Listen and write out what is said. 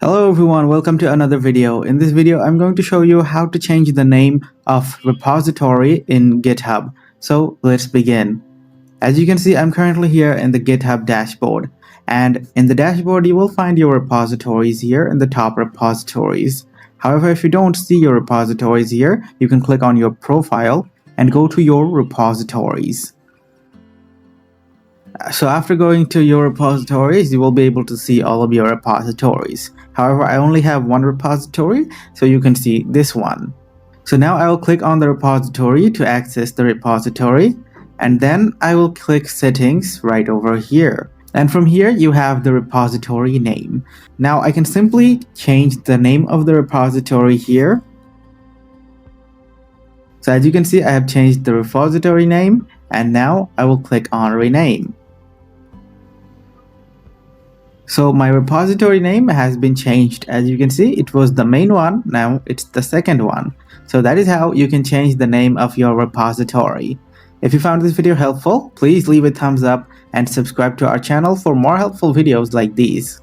Hello everyone, welcome to another video. In this video, I'm going to show you how to change the name of repository in GitHub. So let's begin. As you can see, I'm currently here in the GitHub dashboard. And in the dashboard, you will find your repositories here in the top repositories. However, if you don't see your repositories here, you can click on your profile and go to your repositories. So after going to your repositories, you will be able to see all of your repositories. However, I only have one repository, so you can see this one. So now I will click on the repository to access the repository, and then I will click settings right over here. And from here, you have the repository name. Now I can simply change the name of the repository here. So as you can see, I have changed the repository name, and now I will click on rename. So my repository name has been changed. As you can see, it was the main one, now it's the second one. So that is how you can change the name of your repository. If you found this video helpful, please leave a thumbs up and subscribe to our channel for more helpful videos like these.